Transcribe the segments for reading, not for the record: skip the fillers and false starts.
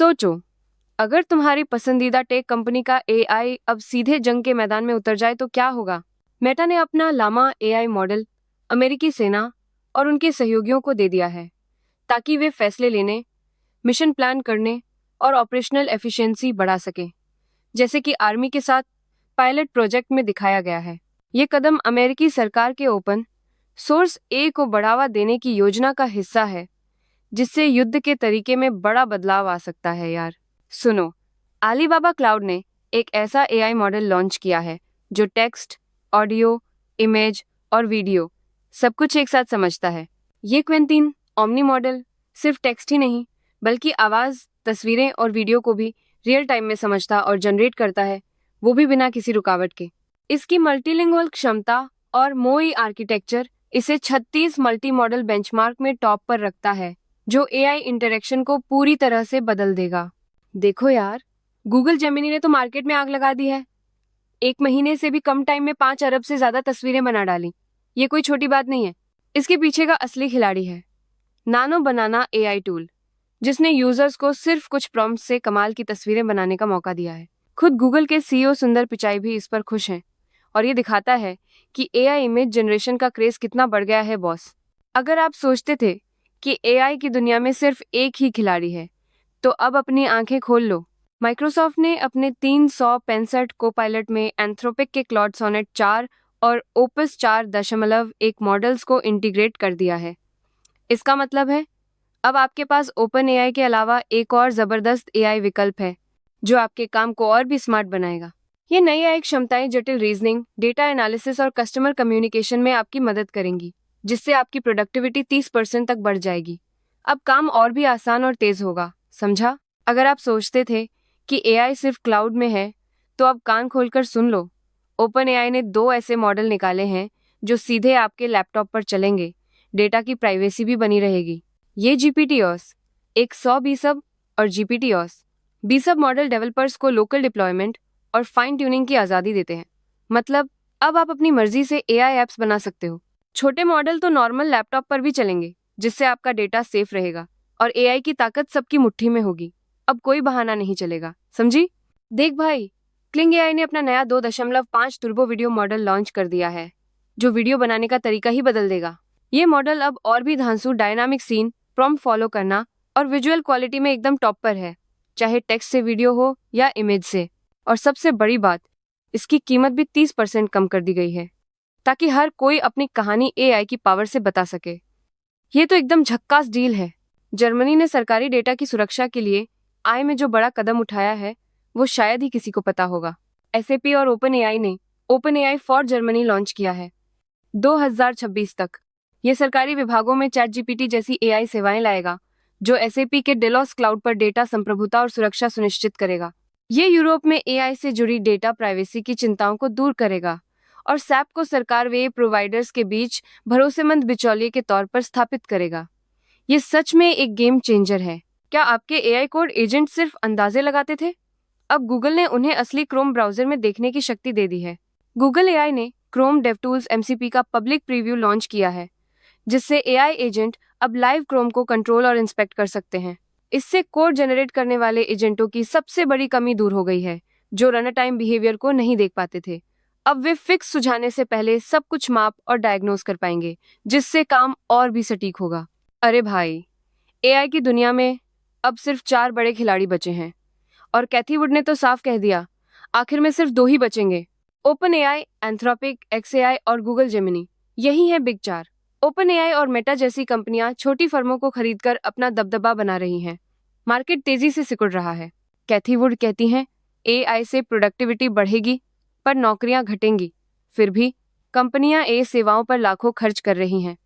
सोचो, अगर तुम्हारी पसंदीदा टेक कंपनी का एआई अब सीधे जंग के मैदान में उतर जाए तो क्या होगा। मेटा ने अपना लामा एआई मॉडल अमेरिकी सेना और उनके सहयोगियों को दे दिया है ताकि वे फैसले लेने, मिशन प्लान करने और ऑपरेशनल एफिशिएंसी बढ़ा सकें, जैसे कि आर्मी के साथ पायलट प्रोजेक्ट में दिखाया गया है। ये कदम अमेरिकी सरकार के ओपन सोर्स ए को बढ़ावा देने की योजना का हिस्सा है, जिससे युद्ध के तरीके में बड़ा बदलाव आ सकता है यार। सुनो, अलीबाबा क्लाउड ने एक ऐसा एआई मॉडल लॉन्च किया है जो टेक्स्ट, ऑडियो, इमेज और वीडियो सब कुछ एक साथ समझता है। ये क्वेंटीन ओमनी मॉडल सिर्फ टेक्स्ट ही नहीं, बल्कि आवाज़, तस्वीरें और वीडियो को भी रियल टाइम में समझता और जनरेट करता है, वो भी बिना किसी रुकावट के। इसकी मल्टीलिंगुअल क्षमता और मोई आर्किटेक्चर इसे 36 मल्टी मॉडल बेंचमार्क में टॉप पर रखता है, जो एआई इंटरेक्शन को पूरी तरह से बदल देगा। देखो यार, गूगल जेमिनी ने तो मार्केट में आग लगा दी है। 1 महीने से भी कम टाइम में 5 अरब से ज्यादा तस्वीरें बना डाली। ये कोई छोटी बात नहीं है। इसके पीछे का असली खिलाड़ी है नानो बनाना एआई टूल, जिसने यूजर्स को सिर्फ कुछ प्रॉम्प्ट से कमाल की तस्वीरें बनाने का मौका दिया है। खुद गूगल के सीईओ सुंदर पिचाई भी इस पर खुश हैं, और ये दिखाता है कि एआई इमेज जनरेशन का क्रेज कितना बढ़ गया है बॉस। अगर आप सोचते थे कि एआई की दुनिया में सिर्फ एक ही खिलाड़ी है, तो अब अपनी आंखें खोल लो। माइक्रोसॉफ्ट ने अपने 365 को-पायलट में एंथ्रोपिक के क्लॉड सोनेट 4 और ओपस 4.1 मॉडल्स को इंटीग्रेट कर दिया है। इसका मतलब है अब आपके पास ओपन एआई के अलावा एक और ज़बरदस्त एआई विकल्प है जो आपके काम को और भी स्मार्ट बनाएगा। ये नई एआई क्षमताएं जटिल रीजनिंग, डेटा एनालिसिस और कस्टमर कम्युनिकेशन में आपकी मदद करेंगी, जिससे आपकी प्रोडक्टिविटी 30% तक बढ़ जाएगी। अब काम और भी आसान और तेज होगा, समझा? अगर आप सोचते थे कि एआई सिर्फ क्लाउड में है, तो अब कान खोलकर सुन लो। ओपन एआई ने 2 ऐसे मॉडल निकाले हैं जो सीधे आपके लैपटॉप पर चलेंगे। डेटा की प्राइवेसी भी बनी रहेगी। ये जीपीटी-ओएस, एक 100 बीसब और जीपीटी-ओएस बीसब मॉडल डेवलपर्स को लोकल डिप्लॉयमेंट और फाइन ट्यूनिंग की आज़ादी देते हैं। मतलब अब आप अपनी मर्जी से एआई ऐप्स बना सकते हो। छोटे मॉडल तो नॉर्मल लैपटॉप पर भी चलेंगे, जिससे आपका डेटा सेफ रहेगा और एआई की ताकत सबकी मुट्ठी में होगी। अब कोई बहाना नहीं चलेगा, समझी? देख भाई, क्लिंग एआई ने अपना नया 2.5 टर्बो वीडियो मॉडल लॉन्च कर दिया है, जो वीडियो बनाने का तरीका ही बदल देगा। ये मॉडल अब और भी धांसू डायनामिक सीन, प्रॉम्प्ट फॉलो करना और विजुअल क्वालिटी में एकदम टॉप पर है, चाहे टेक्स्ट से वीडियो हो या इमेज से। और सबसे बड़ी बात, इसकी कीमत भी 30% कम कर दी गई है, ताकि हर कोई अपनी कहानी एआई की पावर से बता सके। ये तो एकदम झक्कास डील है। जर्मनी ने सरकारी डेटा की सुरक्षा के लिए आई में जो बड़ा कदम उठाया है, वो शायद ही किसी को पता होगा। एसएपी और ओपन एआई ने open AI for Germany launch किया है 2026 तक। ये सरकारी विभागों में चैट जीपीटी जैसी एआई सेवाएं लाएगा, जो एसएपी के डेलोस क्लाउड पर डेटा संप्रभुता और सुरक्षा सुनिश्चित करेगा। ये यूरोप में एआई से जुड़ी डेटा प्राइवेसी की चिंताओं को दूर करेगा और सैप को सरकार व प्रोवाइडर्स के बीच भरोसेमंद बिचौलिए के तौर पर स्थापित करेगा। ये सच में एक गेम चेंजर है। क्या आपके एआई कोड एजेंट सिर्फ अंदाजे लगाते थे? अब गूगल ने उन्हें असली क्रोम ब्राउजर में देखने की शक्ति दे दी है। गूगल एआई ने क्रोम डेवटूल्स एमसीपी का पब्लिक प्रीव्यू लॉन्च किया है, जिससे एआई एजेंट अब लाइव क्रोम को कंट्रोल और इंस्पेक्ट कर सकते हैं। इससे कोड जनरेट करने वाले एजेंटों की सबसे बड़ी कमी दूर हो गई है, जो रन टाइम बिहेवियर को नहीं देख पाते थे। अब वे फिक्स सुझाने से पहले सब कुछ माप और डायग्नोज कर पाएंगे, जिससे काम और भी सटीक होगा। अरे भाई, एआई की दुनिया में अब सिर्फ 4 बड़े खिलाड़ी बचे हैं, और कैथी वुड ने तो साफ कह दिया, आखिर में सिर्फ 2 ही बचेंगे। ओपन एआई, एंथ्रोपिक, एक्सएआई और गूगल जेमिनी, यही है बिग 4। ओपन एआई और मेटा जैसी कंपनियां छोटी फर्मों को खरीदकर अपना दबदबा बना रही हैं। मार्केट तेजी से सिकुड़ रहा है। कैथी वुड कहती हैं, एआई से प्रोडक्टिविटी बढ़ेगी पर नौकरियां घटेंगी। फिर भी कंपनियां ए सेवाओं पर लाखों खर्च कर रही हैं,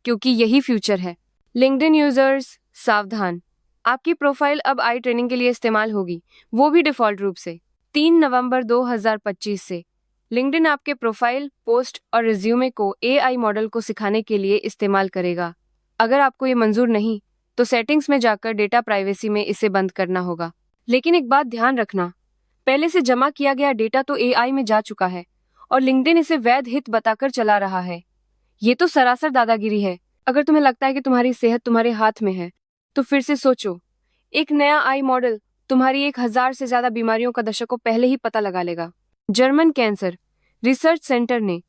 क्योंकि यही फ्यूचर है। लिंक्डइन यूजर्स सावधान, आपकी प्रोफाइल अब आई ट्रेनिंग के लिए इस्तेमाल होगी, वो भी डिफॉल्ट रूप से। 3 नवंबर 2025 से लिंक्डइन आपके प्रोफाइल, पोस्ट और रिज्यूमे को एआई मॉडल को सिखाने के लिए इस्तेमाल करेगा। अगर आपको ये मंजूर नहीं, तो सेटिंग्स में जाकर डेटा प्राइवेसी में इसे बंद करना होगा। लेकिन एक बात ध्यान रखना, पहले से जमा किया गया डेटा तो एआई में जा चुका है और लिंक्डइन इसे वैध हित बताकर चला रहा है। ये तो सरासर दादागिरी है। अगर तुम्हें लगता है कि तुम्हारी सेहत तुम्हारे हाथ में है, तो फिर से सोचो। एक नया आई मॉडल तुम्हारी 1000 से ज्यादा बीमारियों का दशकों पहले ही पता लगा लेगा। जर्मन कैंसर रिसर्च सेंटर ने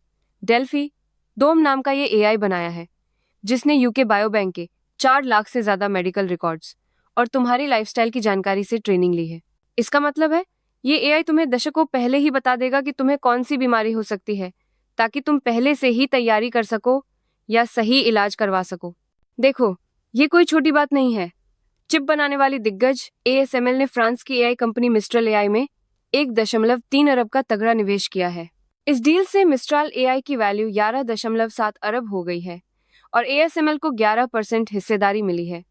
डेल्फी डोम नाम का ये एआई बनाया है, जिसने यूके बायोबैंक के 4 लाख से ज्यादा मेडिकल रिकॉर्ड्स और तुम्हारी लाइफस्टाइल की जानकारी से ट्रेनिंग ली है। इसका मतलब है ये एआई तुम्हें दशकों पहले ही बता देगा कि तुम्हें कौन सी बीमारी हो सकती है, ताकि तुम पहले से ही तैयारी कर सको या सही इलाज करवा सको। देखो, ये कोई छोटी बात नहीं है। चिप बनाने वाली दिग्गज एएसएमएल ने फ्रांस की एआई कंपनी मिस्ट्रल एआई में 1.3 अरब का तगड़ा निवेश किया है। इस डील से मिस्ट्रल एआई की वैल्यू 11.7 अरब हो गई है और एएसएमएल को 11% हिस्सेदारी मिली है।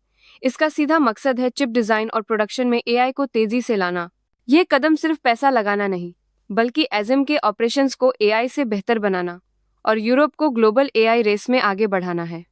इसका सीधा मकसद है चिप डिजाइन और प्रोडक्शन में एआई को तेजी से लाना। यह कदम सिर्फ पैसा लगाना नहीं, बल्कि एज़म के ऑपरेशंस को एआई से बेहतर बनाना और यूरोप को ग्लोबल एआई रेस में आगे बढ़ाना है।